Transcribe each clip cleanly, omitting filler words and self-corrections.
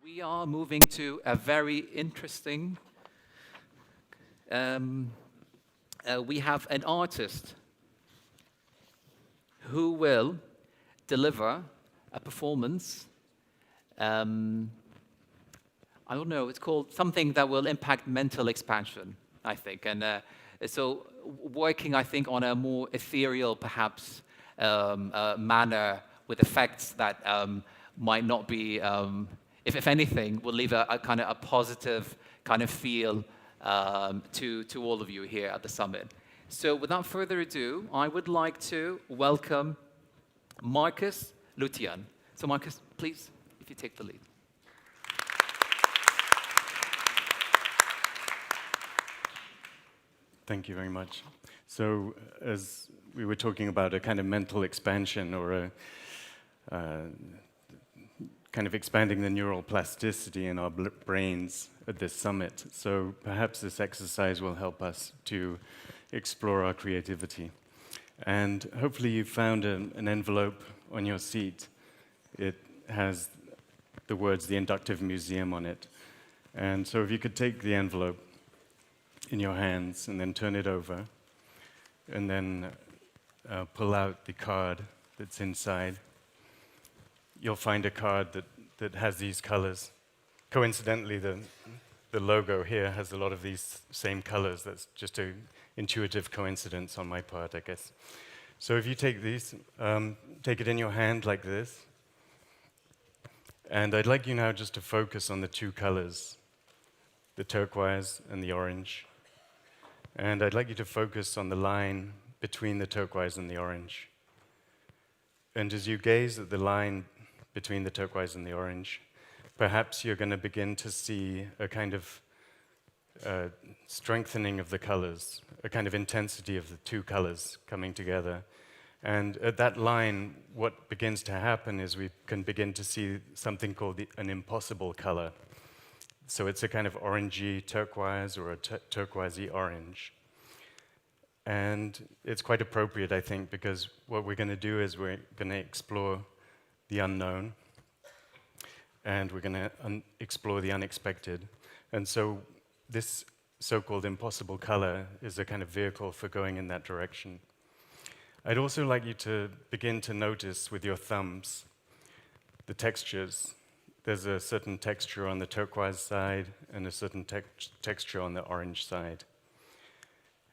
We are moving to a very interesting. We have an artist who will deliver a performance. I don't know, it's called something that will impact mental expansion, I think. And so working, I think, on a more ethereal, perhaps, manner with effects that might not be, if anything, will leave a kind of a positive kind of feel to all of you here at the summit. So without further ado, I would like to welcome Marcus Lutyens. So Marcus, please, if you take the lead. Thank you very much. So as we were talking about a kind of mental expansion or a kind of expanding the neural plasticity in our brains at this summit. So perhaps this exercise will help us to explore our creativity. And hopefully you found an envelope on your seat. It has the words, the Inductive Museum on it. And so if you could take the envelope in your hands and then turn it over and then pull out the card that's inside. You'll find a card that has these colors. Coincidentally, the logo here has a lot of these same colors. That's just an intuitive coincidence on my part, I guess. So if you take these, take it in your hand like this. And I'd like you now just to focus on the two colors, the turquoise and the orange. And I'd like you to focus on the line between the turquoise and the orange. And as you gaze at the line between the turquoise and the orange, perhaps you're going to begin to see a kind of strengthening of the colors, a kind of intensity of the two colors coming together. And at that line, what begins to happen is we can begin to see something called an impossible color. So it's a kind of orangey turquoise or a turquoisey orange. And it's quite appropriate, I think, because what we're going to do is we're going to explore the unknown, and we're going to explore the unexpected. And so this so-called impossible color is a kind of vehicle for going in that direction. I'd also like you to begin to notice with your thumbs the textures. There's a certain texture on the turquoise side and a certain texture on the orange side.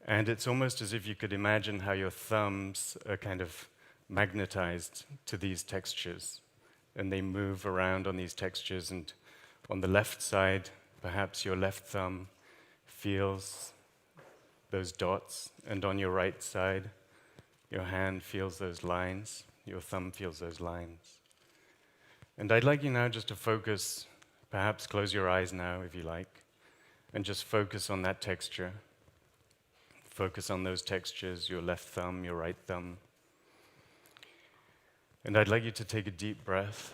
And it's almost as if you could imagine how your thumbs are kind of magnetized to these textures. And they move around on these textures. And on the left side, perhaps your left thumb feels those dots. And on your right side, your hand feels those lines. Your thumb feels those lines. And I'd like you now just to focus, perhaps close your eyes now if you like, and just focus on that texture. Focus on those textures, your left thumb, your right thumb. And I'd like you to take a deep breath.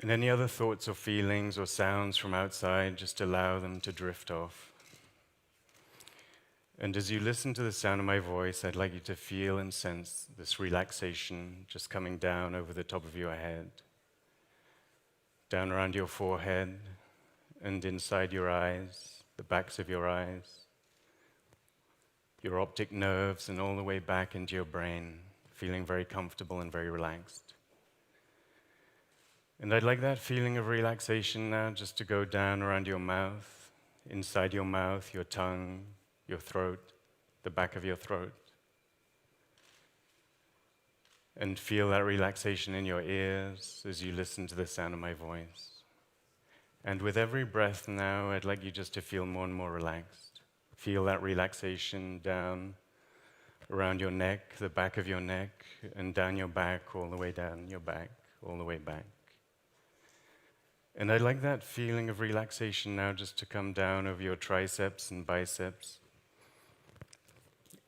And any other thoughts or feelings or sounds from outside, just allow them to drift off. And as you listen to the sound of my voice, I'd like you to feel and sense this relaxation just coming down over the top of your head, down around your forehead, and inside your eyes, the backs of your eyes, your optic nerves, and all the way back into your brain, feeling very comfortable and very relaxed. And I'd like that feeling of relaxation now just to go down around your mouth, inside your mouth, your tongue, your throat, the back of your throat. And feel that relaxation in your ears as you listen to the sound of my voice. And with every breath now, I'd like you just to feel more and more relaxed. Feel that relaxation down around your neck, the back of your neck, and down your back, all the way down your back, all the way back. And I'd like that feeling of relaxation now just to come down over your triceps and biceps,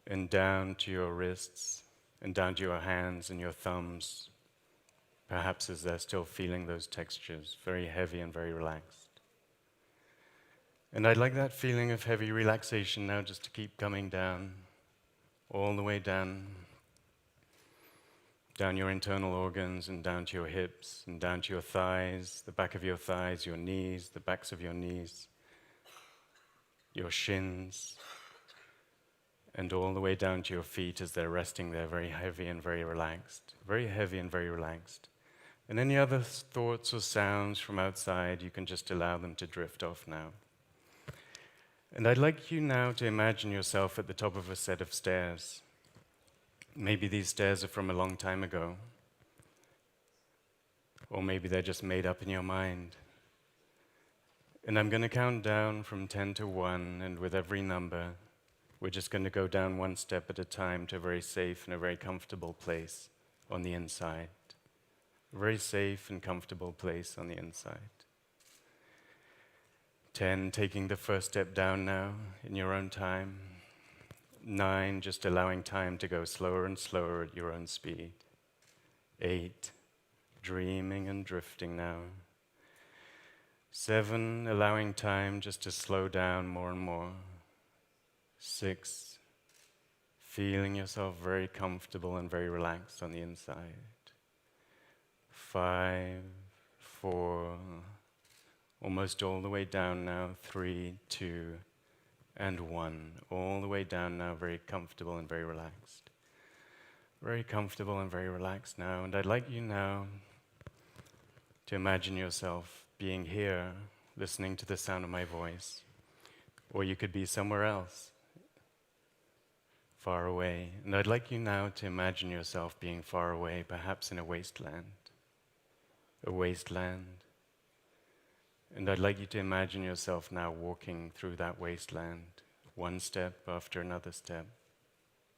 and down to your wrists, and down to your hands and your thumbs, perhaps as they're still feeling those textures, very heavy and very relaxed. And I'd like that feeling of heavy relaxation now just to keep coming down, all the way down, down your internal organs and down to your hips and down to your thighs, the back of your thighs, your knees, the backs of your knees, your shins, and all the way down to your feet as they're resting there, very heavy and very relaxed. Very heavy and very relaxed. And any other thoughts or sounds from outside, you can just allow them to drift off now. And I'd like you now to imagine yourself at the top of a set of stairs. Maybe these stairs are from a long time ago. Or maybe they're just made up in your mind. And I'm going to count down from 10 to 1, and with every number, we're just going to go down one step at a time to a very safe and a very comfortable place on the inside. A very safe and comfortable place on the inside. 10, taking the first step down now in your own time. 9, just allowing time to go slower and slower at your own speed. 8, dreaming and drifting now. 7, allowing time just to slow down more and more. 6, feeling yourself very comfortable and very relaxed on the inside. 5, 4, almost all the way down now. 3, 2, and 1. All the way down now, very comfortable and very relaxed. Very comfortable and very relaxed now. And I'd like you now to imagine yourself being here, listening to the sound of my voice. Or you could be somewhere else, far away. And I'd like you now to imagine yourself being far away, perhaps in a wasteland. A wasteland. And I'd like you to imagine yourself now walking through that wasteland, one step after another step,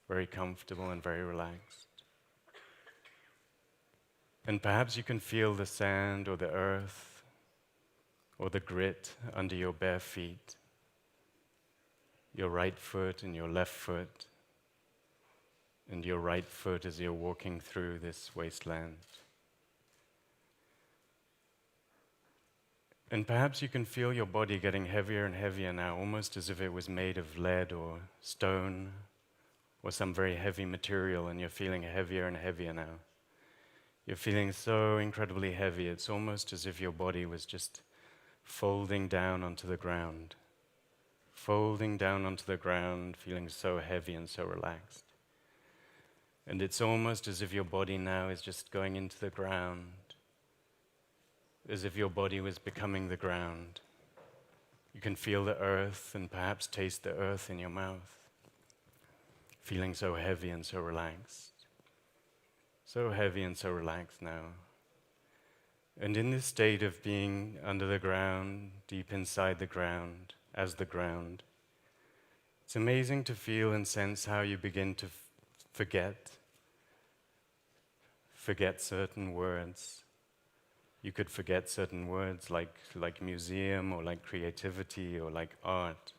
very comfortable and very relaxed. And perhaps you can feel the sand or the earth or the grit under your bare feet, your right foot and your left foot, and your right foot as you're walking through this wasteland. And perhaps you can feel your body getting heavier and heavier now, almost as if it was made of lead or stone or some very heavy material, and you're feeling heavier and heavier now. You're feeling so incredibly heavy, it's almost as if your body was just folding down onto the ground. Folding down onto the ground, feeling so heavy and so relaxed. And it's almost as if your body now is just going into the ground, as if your body was becoming the ground. You can feel the earth and perhaps taste the earth in your mouth, feeling so heavy and so relaxed. So heavy and so relaxed now. And in this state of being under the ground, deep inside the ground, as the ground, it's amazing to feel and sense how you begin to forget certain words. You could forget certain words like museum or like creativity or like art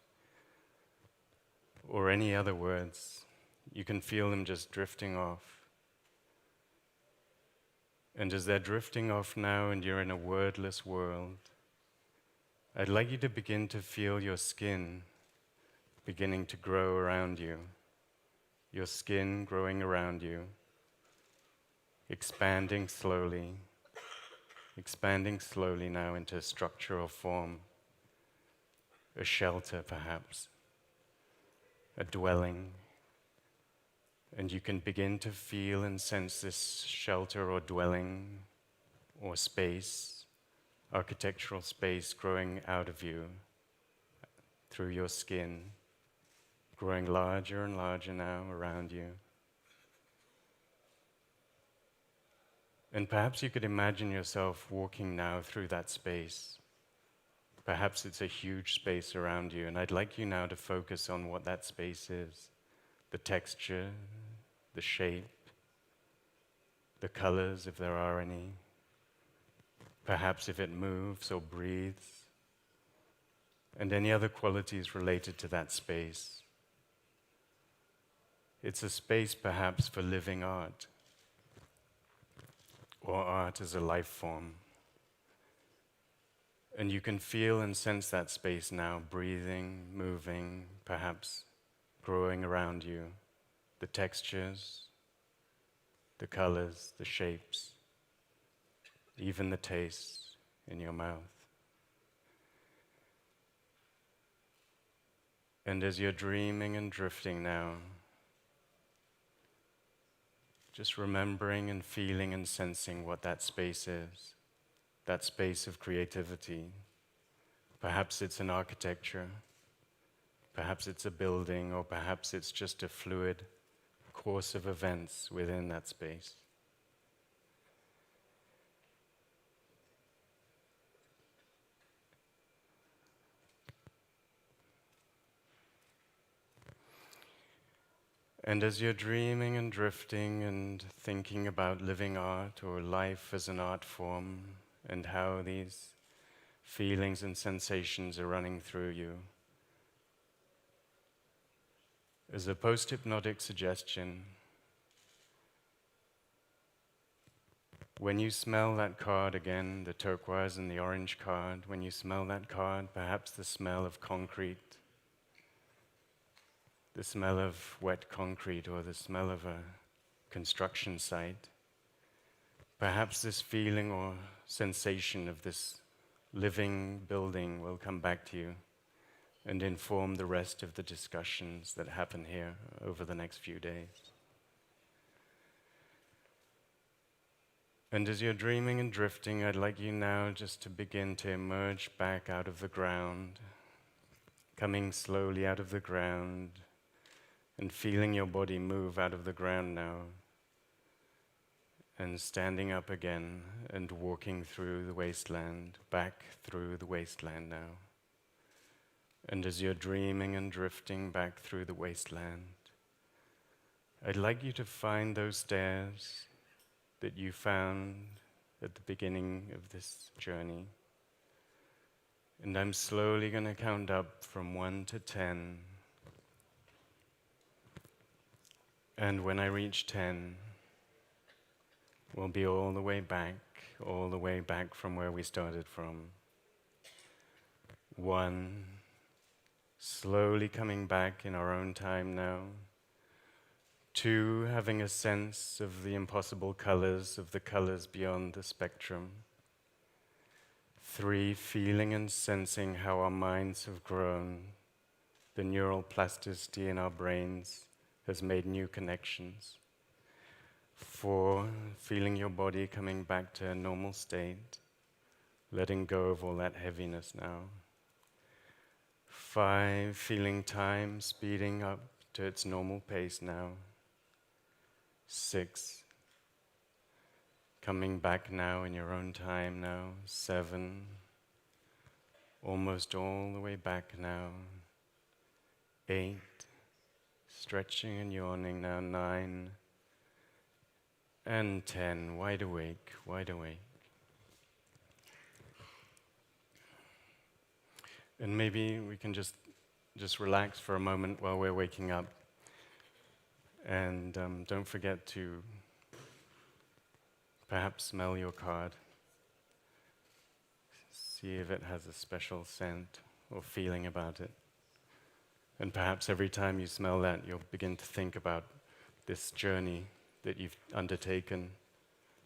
or any other words. You can feel them just drifting off. And as they're drifting off now and you're in a wordless world, I'd like you to begin to feel your skin beginning to grow around you. Your skin growing around you, expanding slowly now into structure or form, a shelter perhaps, a dwelling. And you can begin to feel and sense this shelter or dwelling or space, architectural space growing out of you, through your skin, growing larger and larger now around you. And perhaps you could imagine yourself walking now through that space. Perhaps it's a huge space around you, and I'd like you now to focus on what that space is. The texture, the shape, the colors, if there are any. Perhaps if it moves or breathes, and any other qualities related to that space. It's a space perhaps for living art, or art as a life form. And you can feel and sense that space now, breathing, moving, perhaps growing around you, the textures, the colors, the shapes, even the taste in your mouth. And as you're dreaming and drifting now, just remembering and feeling and sensing what that space is, that space of creativity. Perhaps it's an architecture, perhaps it's a building, or perhaps it's just a fluid course of events within that space. And as you're dreaming and drifting and thinking about living art or life as an art form and how these feelings and sensations are running through you, as a post-hypnotic suggestion, when you smell that card again, the turquoise and the orange card, when you smell that card, perhaps the smell of concrete, the smell of wet concrete or the smell of a construction site, perhaps this feeling or sensation of this living building will come back to you and inform the rest of the discussions that happen here over the next few days. And as you're dreaming and drifting, I'd like you now just to begin to emerge back out of the ground, coming slowly out of the ground, and feeling your body move out of the ground now, and standing up again and walking through the wasteland, back through the wasteland now. And as you're dreaming and drifting back through the wasteland, I'd like you to find those stairs that you found at the beginning of this journey. And I'm slowly going to count up from 1 to 10. And when I reach 10, we'll be all the way back from where we started from. 1, slowly coming back in our own time now. 2, having a sense of the impossible colors, of the colors beyond the spectrum. 3, feeling and sensing how our minds have grown, the neural plasticity in our brains has made new connections. 4, feeling your body coming back to a normal state, letting go of all that heaviness now. 5, feeling time speeding up to its normal pace now. 6, coming back now in your own time now. 7, almost all the way back now. 8, stretching and yawning now. 9, and 10, wide awake, wide awake. And maybe we can just relax for a moment while we're waking up. And don't forget to perhaps smell your card. See if it has a special scent or feeling about it. And perhaps every time you smell that, you'll begin to think about this journey that you've undertaken,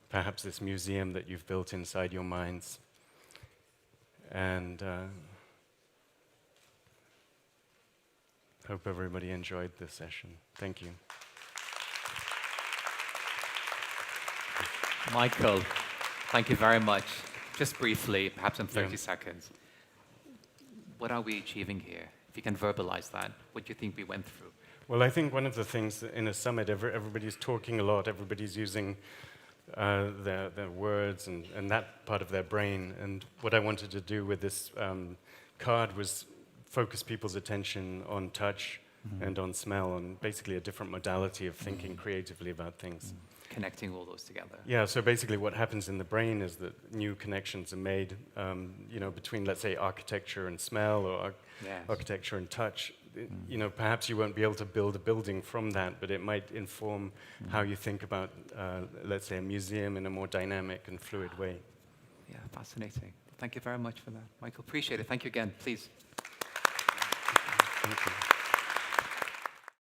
perhaps this museum that you've built inside your minds. And hope everybody enjoyed this session. Thank you. Michael, thank you very much. Just briefly, perhaps in 30 seconds, what are we achieving here? If you can verbalize that, what do you think we went through? Well, I think one of the things that in a summit, everybody's talking a lot, everybody's using their words and that part of their brain. And what I wanted to do with this card was focus people's attention on touch and on smell, and basically a different modality of thinking creatively about things. Connecting all those together. Yeah, so basically what happens in the brain is that new connections are made, between, let's say, architecture and smell, or architecture and touch. Perhaps you won't be able to build a building from that, but it might inform how you think about, let's say, a museum in a more dynamic and fluid way. Yeah, fascinating. Thank you very much for that, Michael. Appreciate it. Thank you again. Please. Thank you.